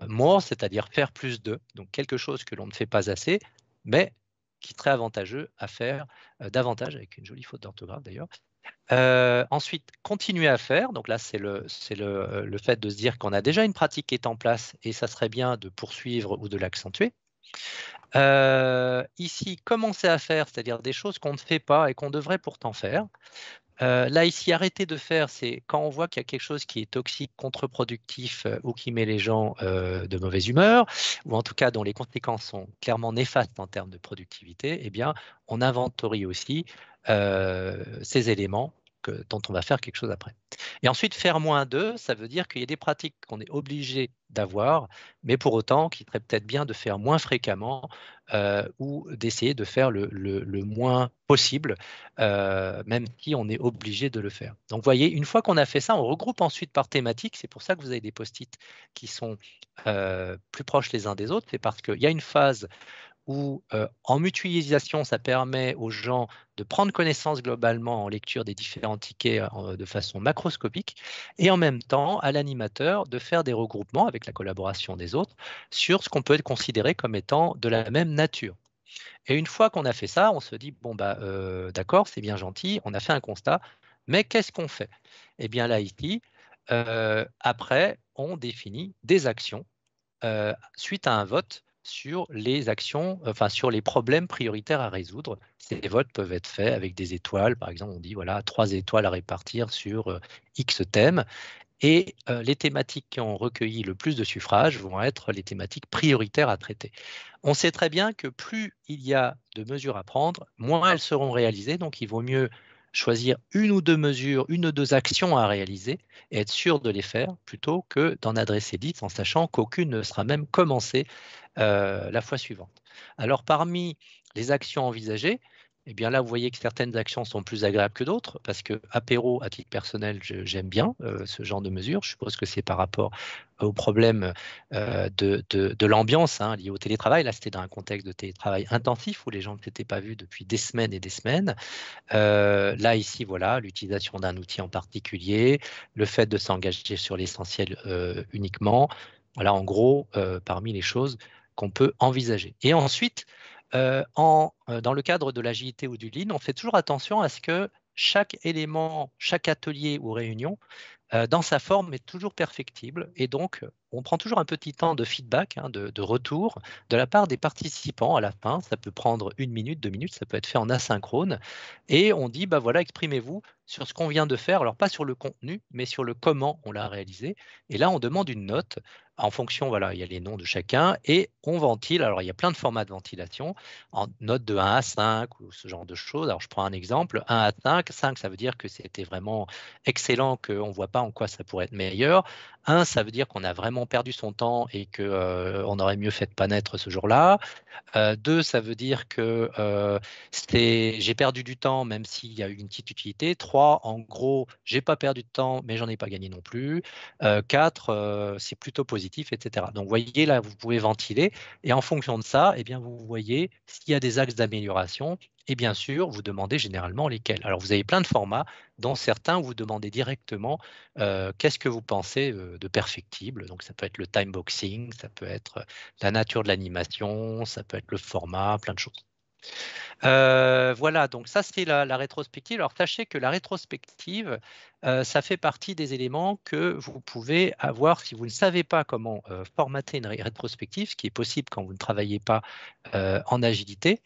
more, c'est-à-dire faire plus de, donc quelque chose que l'on ne fait pas assez, mais qui est très avantageux à faire davantage, avec une jolie faute d'orthographe d'ailleurs. Ensuite, continuer à faire. Donc là, c'est le fait de se dire qu'on a déjà une pratique qui est en place et ça serait bien de poursuivre ou de l'accentuer. Ici, commencer à faire, c'est-à-dire des choses qu'on ne fait pas et qu'on devrait pourtant faire. Là, ici, arrêter de faire, c'est quand on voit qu'il y a quelque chose qui est toxique, contre-productif ou qui met les gens de mauvaise humeur, ou en tout cas dont les conséquences sont clairement néfastes en termes de productivité, eh bien, on inventorie aussi ces éléments dont on va faire quelque chose après. Et ensuite, faire moins d'eux, ça veut dire qu'il y a des pratiques qu'on est obligé d'avoir, mais pour autant, qu'il serait peut-être bien de faire moins fréquemment ou d'essayer de faire le moins possible même si on est obligé de le faire. Donc, vous voyez, une fois qu'on a fait ça, on regroupe ensuite par thématique. C'est pour ça que vous avez des post-it qui sont plus proches les uns des autres. C'est parce qu'il y a une phase où, en mutualisation, ça permet aux gens de prendre connaissance globalement en lecture des différents tickets de façon macroscopique, et en même temps, à l'animateur de faire des regroupements avec la collaboration des autres sur ce qu'on peut considérer comme étant de la même nature. Et une fois qu'on a fait ça, on se dit, bon, d'accord, c'est bien gentil, on a fait un constat, mais qu'est-ce qu'on fait? Eh bien là, ici, après, on définit des actions suite à un vote sur les actions, enfin sur les problèmes prioritaires à résoudre. Ces votes peuvent être faits avec des étoiles. Par exemple, on dit, voilà, 3 étoiles à répartir sur X thèmes. Et les thématiques qui ont recueilli le plus de suffrages vont être les thématiques prioritaires à traiter. On sait très bien que plus il y a de mesures à prendre, moins elles seront réalisées. Donc, il vaut mieux choisir une ou deux mesures, une ou deux actions à réaliser et être sûr de les faire plutôt que d'en adresser 10 en sachant qu'aucune ne sera même commencée la fois suivante. Alors, parmi les actions envisagées, eh bien là, vous voyez que certaines actions sont plus agréables que d'autres, parce que apéro, à titre personnel, j'aime bien ce genre de mesures. Je suppose que c'est par rapport au problème de l'ambiance liée au télétravail. Là, c'était dans un contexte de télétravail intensif où les gens ne s'étaient pas vus depuis des semaines et des semaines. Là, ici, voilà, l'utilisation d'un outil en particulier, le fait de s'engager sur l'essentiel uniquement. Voilà, en gros, parmi les choses qu'on peut envisager. Et ensuite, Dans le cadre de l'agilité ou du lean, on fait toujours attention à ce que chaque élément, chaque atelier ou réunion dans sa forme est toujours perfectible. Et donc, on prend toujours un petit temps de feedback, hein, de retour de la part des participants à la fin. Ça peut prendre 1 minute, 2 minutes, ça peut être fait en asynchrone. Et on dit, bah voilà, exprimez-vous sur ce qu'on vient de faire. Alors, pas sur le contenu, mais sur le comment on l'a réalisé. Et là, on demande une note. En fonction, voilà, il y a les noms de chacun et on ventile. Alors, il y a plein de formats de ventilation, en note de 1 à 5 ou ce genre de choses. Alors, je prends un exemple, 1 à 5. 5, ça veut dire que c'était vraiment excellent, qu'on ne voit pas en quoi ça pourrait être meilleur. 1, ça veut dire qu'on a vraiment perdu son temps et qu'on aurait mieux fait de ne pas naître ce jour-là. 2, ça veut dire que j'ai perdu du temps, même s'il y a eu une petite utilité. 3, en gros, j'ai pas perdu de temps, mais j'en ai pas gagné non plus. 4, c'est plutôt positif, etc. Donc, vous voyez, là, vous pouvez ventiler. Et en fonction de ça, eh bien, vous voyez s'il y a des axes d'amélioration. Et bien sûr, vous demandez généralement lesquels. Alors, vous avez plein de formats, dont certains, vous demandez directement qu'est-ce que vous pensez de perfectible. Donc, ça peut être le time boxing, ça peut être la nature de l'animation, ça peut être le format, plein de choses. Voilà, donc ça c'est la rétrospective. Alors sachez que la rétrospective, ça fait partie des éléments que vous pouvez avoir si vous ne savez pas comment formater une rétrospective, ce qui est possible quand vous ne travaillez pas en agilité.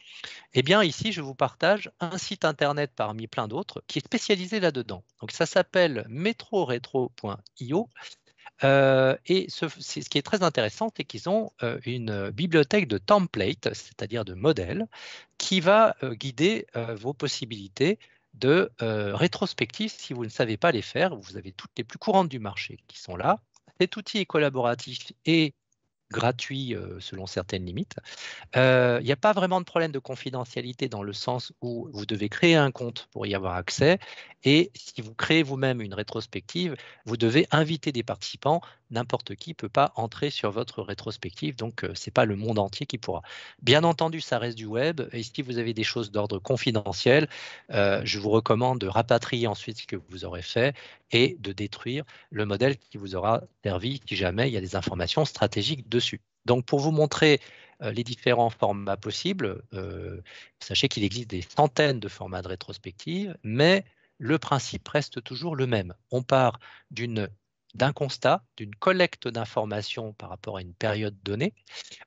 Eh bien ici, je vous partage un site internet parmi plein d'autres qui est spécialisé là-dedans. Donc ça s'appelle metroretro.io. Et ce qui est très intéressant, c'est qu'ils ont une bibliothèque de templates, c'est-à-dire de modèles, qui va guider vos possibilités de rétrospective si vous ne savez pas les faire. Vous avez toutes les plus courantes du marché qui sont là. Cet outil est collaboratif et gratuit selon certaines limites. Il n'y a pas vraiment de problème de confidentialité dans le sens où vous devez créer un compte pour y avoir accès. Et si vous créez vous-même une rétrospective, vous devez inviter des participants. N'importe qui ne peut pas entrer sur votre rétrospective, donc ce n'est pas le monde entier qui pourra. Bien entendu, ça reste du web. Et si vous avez des choses d'ordre confidentiel, je vous recommande de rapatrier ensuite ce que vous aurez fait et de détruire le modèle qui vous aura servi si jamais il y a des informations stratégiques dessus. Donc, pour vous montrer les différents formats possibles. Sachez qu'il existe des centaines de formats de rétrospective, mais le principe reste toujours le même. On part d'un constat, d'une collecte d'informations par rapport à une période donnée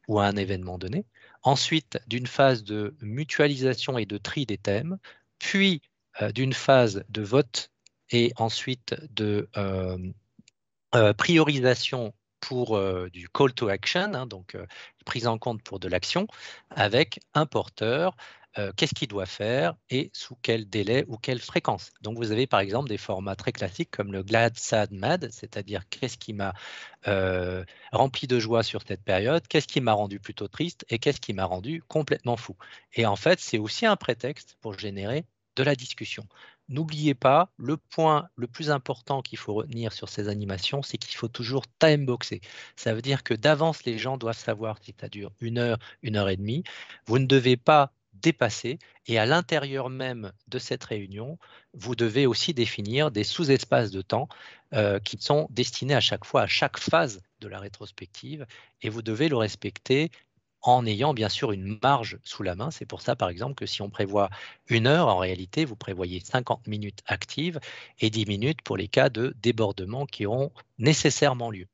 ou à un événement donné, ensuite d'une phase de mutualisation et de tri des thèmes, puis d'une phase de vote et ensuite de priorisation pour du call to action, hein, donc prise en compte pour de l'action, avec un porteur, qu'est-ce qu'il doit faire et sous quel délai ou quelle fréquence. Donc vous avez par exemple des formats très classiques comme le glad, sad, mad, c'est-à-dire qu'est-ce qui m'a rempli de joie sur cette période, qu'est-ce qui m'a rendu plutôt triste et qu'est-ce qui m'a rendu complètement fou. Et en fait, c'est aussi un prétexte pour générer de la discussion. N'oubliez pas, le point le plus important qu'il faut retenir sur ces animations, c'est qu'il faut toujours time-boxer. Ça veut dire que d'avance, les gens doivent savoir si ça dure 1 heure, 1 heure et demie. Vous ne devez pas dépasser et à l'intérieur même de cette réunion, vous devez aussi définir des sous-espaces de temps qui sont destinés à chaque fois à chaque phase de la rétrospective et vous devez le respecter en ayant bien sûr une marge sous la main. C'est pour ça, par exemple, que si on prévoit 1 heure, en réalité, vous prévoyez 50 minutes actives et 10 minutes pour les cas de débordement qui auront nécessairement lieu.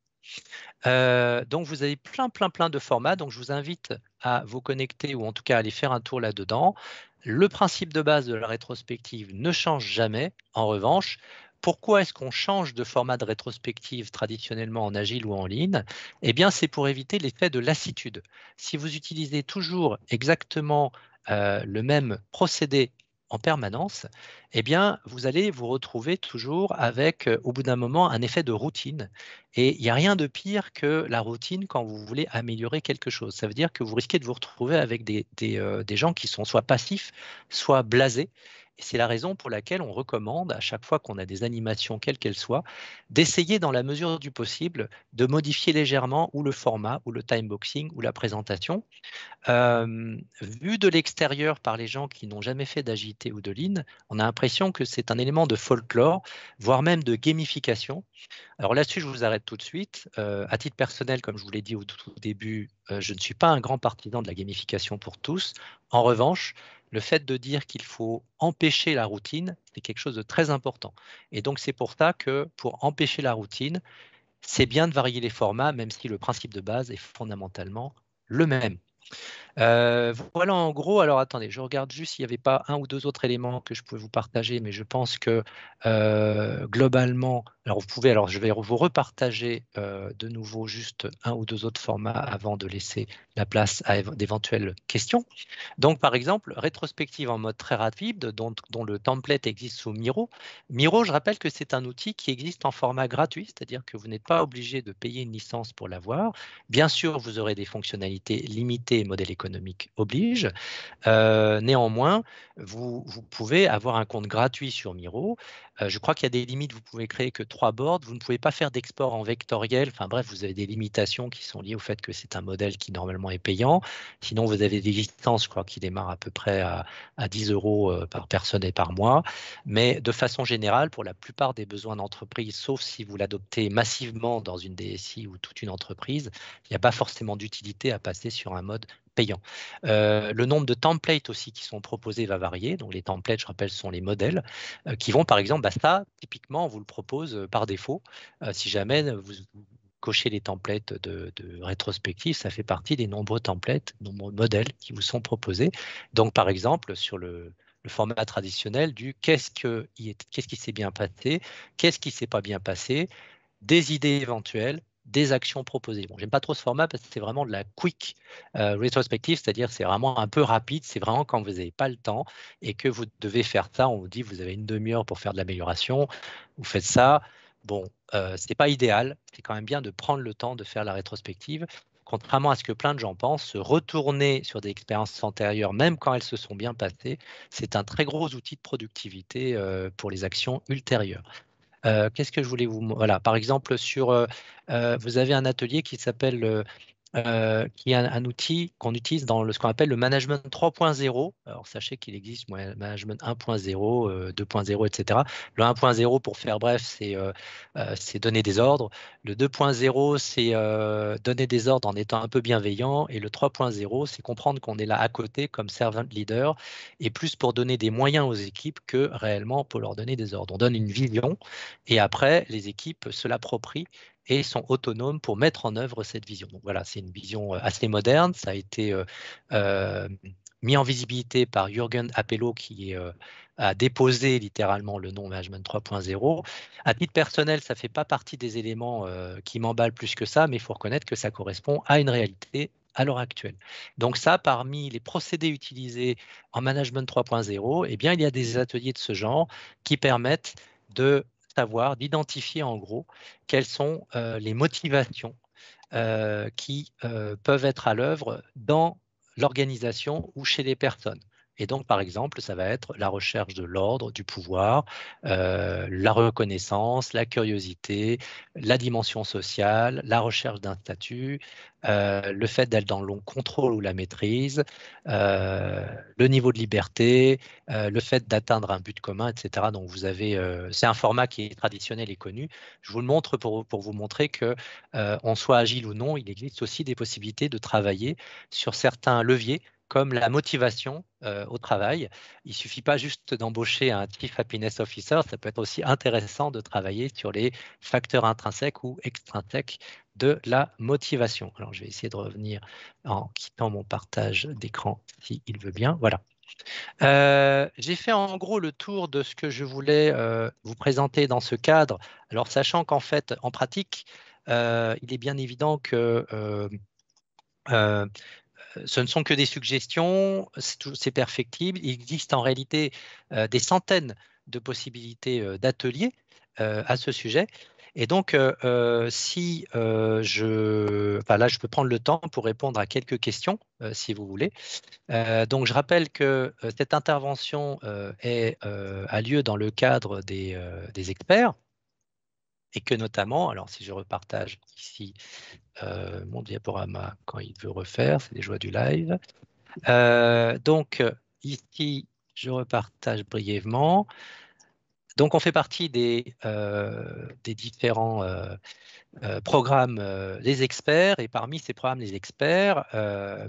Donc, vous avez plein de formats. Donc, je vous invite à vous connecter ou en tout cas à aller faire un tour là-dedans. Le principe de base de la rétrospective ne change jamais. En revanche, pourquoi est-ce qu'on change de format de rétrospective traditionnellement en agile ou en ligne? Eh bien, c'est pour éviter l'effet de lassitude. Si vous utilisez toujours exactement le même procédé en permanence, eh bien, vous allez vous retrouver toujours avec, au bout d'un moment, un effet de routine. Et il n'y a rien de pire que la routine quand vous voulez améliorer quelque chose. Ça veut dire que vous risquez de vous retrouver avec des gens qui sont soit passifs, soit blasés. Et c'est la raison pour laquelle on recommande, à chaque fois qu'on a des animations, quelles qu'elles soient, d'essayer dans la mesure du possible de modifier légèrement ou le format, ou le timeboxing, ou la présentation. Vu de l'extérieur par les gens qui n'ont jamais fait d'agilité ou de lean, on a l'impression que c'est un élément de folklore, voire même de gamification. Alors là-dessus, je vous arrête tout de suite. À titre personnel, comme je vous l'ai dit au tout début, je ne suis pas un grand partisan de la gamification pour tous. En revanche, le fait de dire qu'il faut empêcher la routine, c'est quelque chose de très important. Et donc, c'est pour ça que pour empêcher la routine, c'est bien de varier les formats, même si le principe de base est fondamentalement le même. Voilà en gros. Alors attendez, je regarde juste s'il n'y avait pas un ou deux autres éléments que je pouvais vous partager, mais je pense que globalement, alors vous pouvez, alors je vais vous repartager de nouveau juste un ou deux autres formats avant de laisser la place à d'éventuelles questions. Donc par exemple, rétrospective en mode très rapide, dont le template existe sous Miro. Miro, je rappelle que c'est un outil qui existe en format gratuit, c'est-à-dire que vous n'êtes pas obligé de payer une licence pour l'avoir. Bien sûr, vous aurez des fonctionnalités limitées et modèle économique oblige. Néanmoins, vous pouvez avoir un compte gratuit sur Miro. Je crois qu'il y a des limites, vous pouvez créer que 3 boards. Vous ne pouvez pas faire d'export en vectoriel. Enfin bref, vous avez des limitations qui sont liées au fait que c'est un modèle qui normalement est payant. Sinon, vous avez des licences, je crois, qui démarrent à peu près à 10 euros par personne et par mois. Mais de façon générale, pour la plupart des besoins d'entreprise, sauf si vous l'adoptez massivement dans une DSI ou toute une entreprise, il n'y a pas forcément d'utilité à passer sur un mode payant. Le nombre de templates aussi qui sont proposés va varier. Donc les templates, je rappelle, sont les modèles qui vont, par exemple, ça, typiquement, on vous le propose par défaut. Si jamais vous cochez les templates de rétrospective, ça fait partie des nombreux templates, nombreux modèles qui vous sont proposés. Donc, par exemple, sur le format traditionnel du qu'est-ce qui s'est bien passé, qu'est-ce qui ne s'est pas bien passé, des idées éventuelles, des actions proposées. Bon, j'aime pas trop ce format parce que c'est vraiment de la quick rétrospective, c'est-à-dire c'est vraiment un peu rapide, c'est vraiment quand vous n'avez pas le temps et que vous devez faire ça, on vous dit vous avez une demi-heure pour faire de l'amélioration, vous faites ça. Bon, c'est pas idéal, c'est quand même bien de prendre le temps de faire la rétrospective. Contrairement à ce que plein de gens pensent, se retourner sur des expériences antérieures, même quand elles se sont bien passées, c'est un très gros outil de productivité pour les actions ultérieures. Qu'est-ce que je voulais vous... Voilà, par exemple, vous avez un atelier qui s'appelle qui est un outil qu'on utilise dans ce qu'on appelle le management 3.0. Alors, sachez qu'il existe management 1.0, 2.0, etc. Le 1.0, pour faire bref, c'est donner des ordres. Le 2.0, c'est donner des ordres en étant un peu bienveillant. Et le 3.0, c'est comprendre qu'on est là à côté comme servant leader et plus pour donner des moyens aux équipes que réellement pour leur donner des ordres. On donne une vision et après, les équipes se l'approprient et sont autonomes pour mettre en œuvre cette vision. Donc voilà, c'est une vision assez moderne. Ça a été euh, mis en visibilité par Jürgen Appelo qui a déposé littéralement le nom Management 3.0. À titre personnel, ça ne fait pas partie des éléments qui m'emballent plus que ça, mais il faut reconnaître que ça correspond à une réalité à l'heure actuelle. Donc ça, parmi les procédés utilisés en Management 3.0, eh bien, il y a des ateliers de ce genre qui permettent de savoir, d'identifier en gros quelles sont les motivations qui peuvent être à l'œuvre dans l'organisation ou chez les personnes. Et donc, par exemple, ça va être la recherche de l'ordre, du pouvoir, la reconnaissance, la curiosité, la dimension sociale, la recherche d'un statut, le fait d'être dans le contrôle ou la maîtrise, le niveau de liberté, le fait d'atteindre un but commun, etc. Donc, vous avez, c'est un format qui est traditionnel et connu. Je vous le montre pour vous montrer que on soit agile ou non, il existe aussi des possibilités de travailler sur certains leviers comme la motivation au travail. Il ne suffit pas juste d'embaucher un Chief Happiness Officer, ça peut être aussi intéressant de travailler sur les facteurs intrinsèques ou extrinsèques de la motivation. Alors, je vais essayer de revenir en quittant mon partage d'écran s'il veut bien. Voilà. J'ai fait en gros le tour de ce que je voulais vous présenter dans ce cadre. Alors, sachant qu'en fait, en pratique, il est bien évident que euh, ce ne sont que des suggestions, c'est perfectible. Il existe en réalité des centaines de possibilités d'ateliers à ce sujet. Et donc, si enfin là, je peux prendre le temps pour répondre à quelques questions, si vous voulez. Donc, je rappelle que cette intervention a lieu dans le cadre des experts et que notamment, alors si je repartage ici mon diaporama quand il veut refaire, c'est les joies du live. Donc, ici, je repartage brièvement. Donc, on fait partie des différents programmes Les Experts, et parmi ces programmes Les Experts,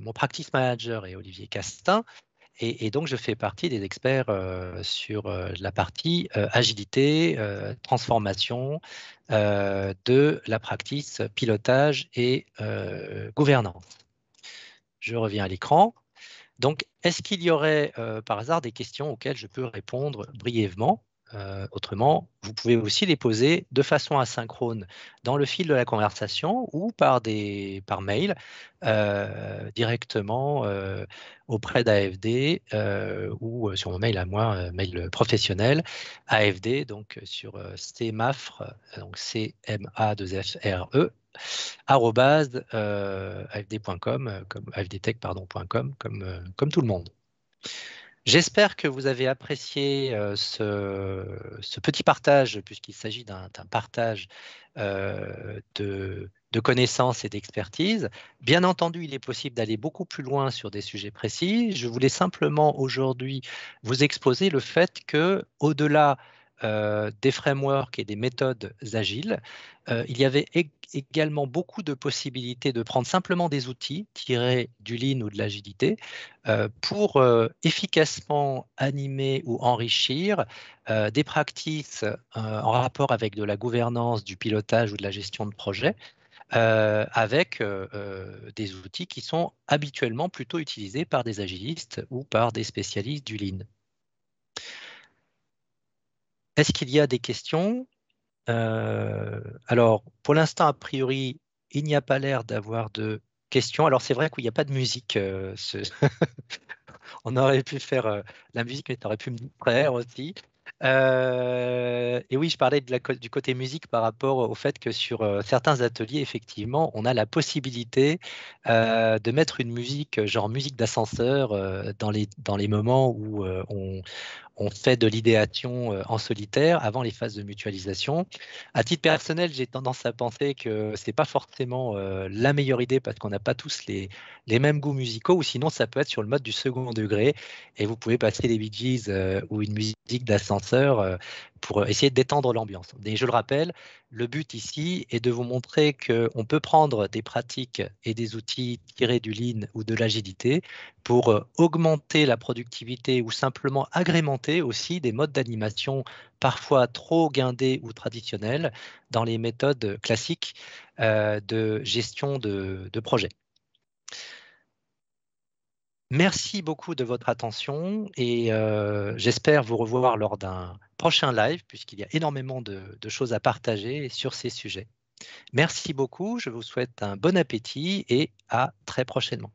mon practice manager est Olivier Castin, et donc je fais partie des experts sur la partie agilité, transformation de la practice pilotage et gouvernance. Je reviens à l'écran. Donc, est-ce qu'il y aurait par hasard des questions auxquelles je peux répondre brièvement? Autrement, vous pouvez aussi les poser de façon asynchrone dans le fil de la conversation ou par mail directement auprès d'AFD ou sur mon mail à moi, mail professionnel, AFD, donc sur CMAFRE, donc CMA2FRE, arobase afd.com, comme afdtech, pardon, .com, comme tout le monde. J'espère que vous avez apprécié ce petit partage, puisqu'il s'agit d'un partage de connaissances et d'expertise. Bien entendu, il est possible d'aller beaucoup plus loin sur des sujets précis. Je voulais simplement aujourd'hui vous exposer le fait que, au-delà des frameworks et des méthodes agiles, il y avait également beaucoup de possibilités de prendre simplement des outils tirés du Lean ou de l'agilité pour efficacement animer ou enrichir des pratiques en rapport avec de la gouvernance, du pilotage ou de la gestion de projet, avec des outils qui sont habituellement plutôt utilisés par des agilistes ou par des spécialistes du Lean. Est-ce qu'il y a des questions? Alors, pour l'instant, a priori, il n'y a pas l'air d'avoir de questions. Alors, c'est vrai qu'il n'y a pas de musique. On aurait pu faire la musique, mais tu aurais pu me distraire aussi. Et oui, je parlais du côté musique par rapport au fait que sur certains ateliers, effectivement, on a la possibilité de mettre une musique, genre musique d'ascenseur, dans les moments où on fait de l'idéation en solitaire avant les phases de mutualisation. À titre personnel, j'ai tendance à penser que c'est pas forcément la meilleure idée parce qu'on n'a pas tous les mêmes goûts musicaux, ou sinon ça peut être sur le mode du second degré et vous pouvez passer des Bee Gees ou une musique d'ascenseur pour essayer de détendre l'ambiance. Et je le rappelle, le but ici est de vous montrer qu'on peut prendre des pratiques et des outils tirés du Lean ou de l'agilité pour augmenter la productivité ou simplement agrémenter aussi des modes d'animation parfois trop guindés ou traditionnels dans les méthodes classiques de gestion de projet. Merci beaucoup de votre attention et j'espère vous revoir lors d'un prochain live puisqu'il y a énormément de choses à partager sur ces sujets. Merci beaucoup, je vous souhaite un bon appétit et à très prochainement.